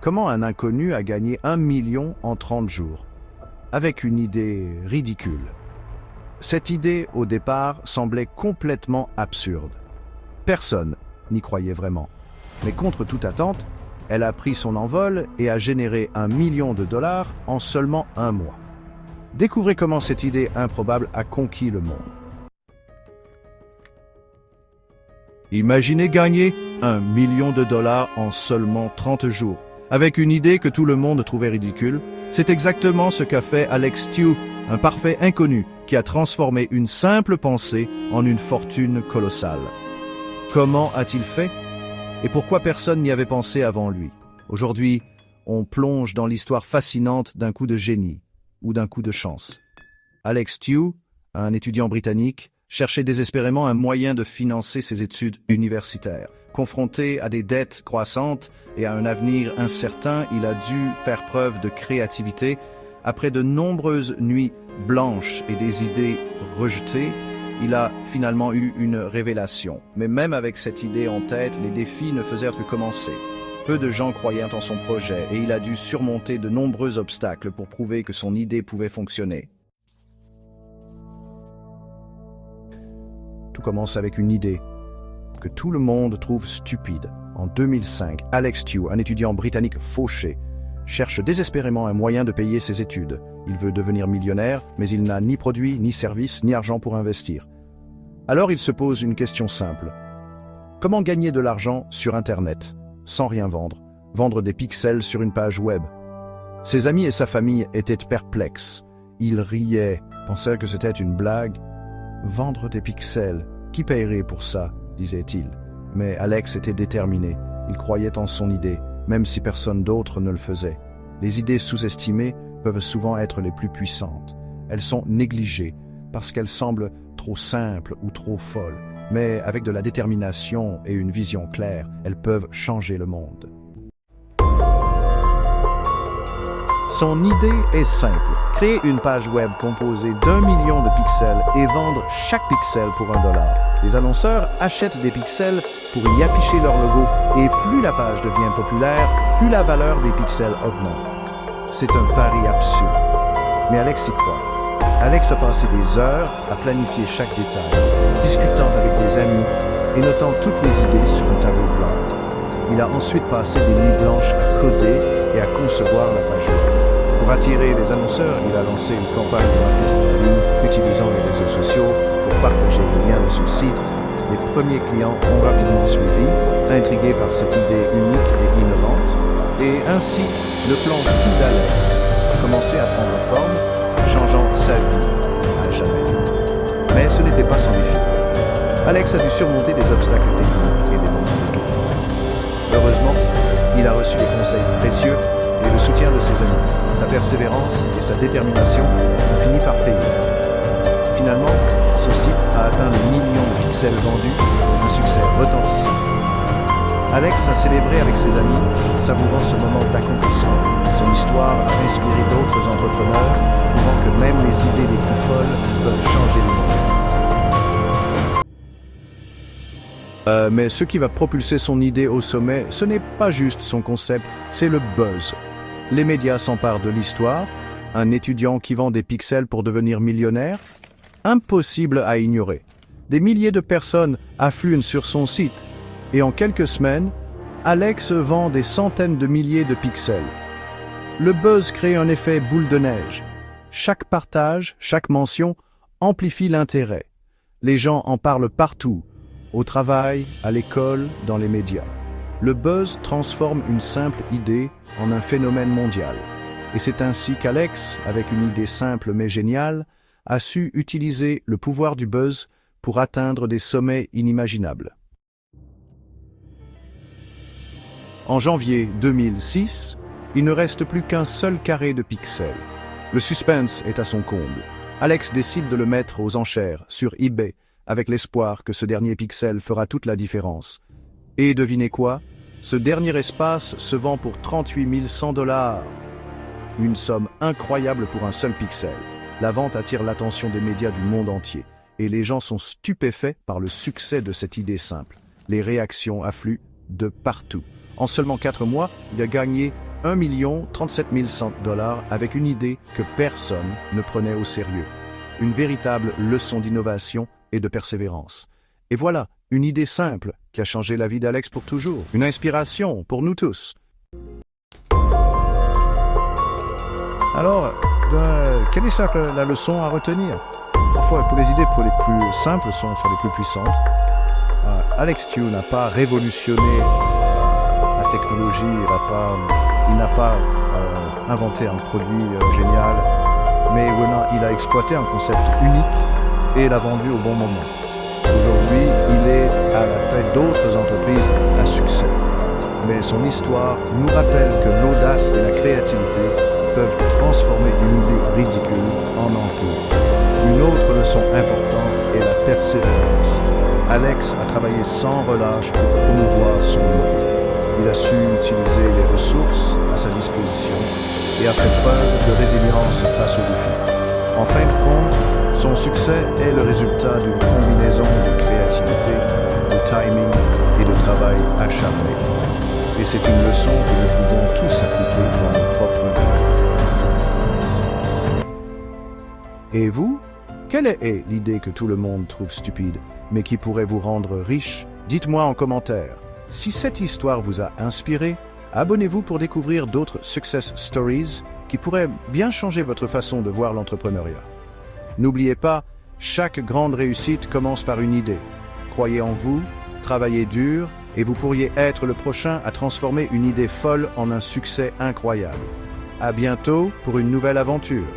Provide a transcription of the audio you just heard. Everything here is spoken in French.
Comment un inconnu a gagné 1 million en 30 jours? Avec une idée ridicule. Cette idée, au départ, semblait complètement absurde. Personne n'y croyait vraiment. Mais contre toute attente, elle a pris son envol et a généré 1 million de dollars en seulement un mois. Découvrez comment cette idée improbable a conquis le monde. Imaginez gagner 1 million de dollars en seulement 30 jours, avec une idée que tout le monde trouvait ridicule. C'est exactement ce qu'a fait Alex Tew, un parfait inconnu qui a transformé une simple pensée en une fortune colossale. Comment a-t-il fait? Et pourquoi personne n'y avait pensé avant lui? Aujourd'hui, on plonge dans l'histoire fascinante d'un coup de génie ou d'un coup de chance. Alex Tew, un étudiant britannique, cherchait désespérément un moyen de financer ses études universitaires. Confronté à des dettes croissantes et à un avenir incertain, il a dû faire preuve de créativité. Après de nombreuses nuits blanches et des idées rejetées, il a finalement eu une révélation. Mais même avec cette idée en tête, les défis ne faisaient que commencer. Peu de gens croyaient en son projet et il a dû surmonter de nombreux obstacles pour prouver que son idée pouvait fonctionner. Tout commence avec une idée que tout le monde trouve stupide. En 2005, Alex Tew, un étudiant britannique fauché, cherche désespérément un moyen de payer ses études. Il veut devenir millionnaire, mais il n'a ni produit, ni service, ni argent pour investir. Alors il se pose une question simple. Comment gagner de l'argent sur Internet, sans rien vendre, vendre des pixels sur une page web? Ses amis et sa famille étaient perplexes. Ils riaient, pensaient que c'était une blague. Vendre des pixels, qui paierait pour ça, disait-il. Mais Alex était déterminé. Il croyait en son idée, même si personne d'autre ne le faisait. Les idées sous-estimées peuvent souvent être les plus puissantes. Elles sont négligées parce qu'elles semblent trop simples ou trop folles. Mais avec de la détermination et une vision claire, elles peuvent changer le monde. Son idée est simple. Créer une page web composée d'1 million de pixels et vendre chaque pixel pour $1. Les annonceurs achètent des pixels pour y afficher leur logo et plus la page devient populaire, plus la valeur des pixels augmente. C'est un pari absurde. Mais Alex y croit. Alex a passé des heures à planifier chaque détail, discutant avec des amis et notant toutes les idées sur un tableau blanc. Il a ensuite passé des nuits blanches à coder et à concevoir la page web. Pour attirer les annonceurs, il a lancé une campagne de marketing en ligne, utilisant les réseaux sociaux pour partager les liens de son site. Les premiers clients ont rapidement suivi, intrigués par cette idée unique et innovante. Et ainsi, le plan fou d'Alex a commencé à prendre forme, changeant sa vie à jamais. Mais ce n'était pas sans défi. Alex a dû surmonter des obstacles techniques et des moments de doute. Heureusement, il a reçu des conseils précieux et le soutien de ses amis. Sa persévérance et sa détermination ont fini par payer. Finalement, son site a atteint le million de pixels vendus, un succès retentissant. Alex a célébré avec ses amis, savourant ce moment d'accomplissement. Son histoire a inspiré d'autres entrepreneurs, prouvant que même les idées les plus folles peuvent changer le monde. Mais ce qui va propulser son idée au sommet, ce n'est pas juste son concept, c'est le buzz. Les médias s'emparent de l'histoire. Un étudiant qui vend des pixels pour devenir millionnaire? Impossible à ignorer. Des milliers de personnes affluent sur son site. Et en quelques semaines, Alex vend des centaines de milliers de pixels. Le buzz crée un effet boule de neige. Chaque partage, chaque mention amplifie l'intérêt. Les gens en parlent partout, au travail, à l'école, dans les médias. Le buzz transforme une simple idée en un phénomène mondial. Et c'est ainsi qu'Alex, avec une idée simple mais géniale, a su utiliser le pouvoir du buzz pour atteindre des sommets inimaginables. En janvier 2006, il ne reste plus qu'un seul carré de pixels. Le suspense est à son comble. Alex décide de le mettre aux enchères sur eBay avec l'espoir que ce dernier pixel fera toute la différence. Et devinez quoi? Ce dernier espace se vend pour 38 100 $. Une somme incroyable pour un seul pixel. La vente attire l'attention des médias du monde entier. Et les gens sont stupéfaits par le succès de cette idée simple. Les réactions affluent de partout. En seulement 4 mois, il a gagné 1 37 100 $ avec une idée que personne ne prenait au sérieux. Une véritable leçon d'innovation et de persévérance. Et voilà, une idée simple qui a changé la vie d'Alex pour toujours. Une inspiration pour nous tous. Alors, quelle est la leçon à retenir? Parfois, pour les idées les plus simples sont les plus puissantes. Alex Tew n'a pas révolutionné la technologie, il n'a pas inventé un produit génial, mais il a exploité un concept unique et l'a vendu au bon moment. Aujourd'hui, il est à la tête d'autres entreprises à succès. Mais son histoire nous rappelle que l'audace et la créativité peuvent transformer une idée ridicule en empire. Une autre leçon importante est la persévérance. Alex a travaillé sans relâche pour promouvoir son idée. Il a su utiliser les ressources à sa disposition et a fait preuve de résilience face aux défis. En fin de compte, son succès est le résultat d'une combinaison de créativité, de timing et de travail acharné. Et c'est une leçon que nous pouvons tous appliquer dans nos propres vies. Et vous? Quelle est l'idée que tout le monde trouve stupide, mais qui pourrait vous rendre riche? Dites-moi en commentaire. Si cette histoire vous a inspiré, abonnez-vous pour découvrir d'autres success stories qui pourraient bien changer votre façon de voir l'entrepreneuriat. N'oubliez pas, chaque grande réussite commence par une idée. Croyez en vous, travaillez dur, et vous pourriez être le prochain à transformer une idée folle en un succès incroyable. À bientôt pour une nouvelle aventure.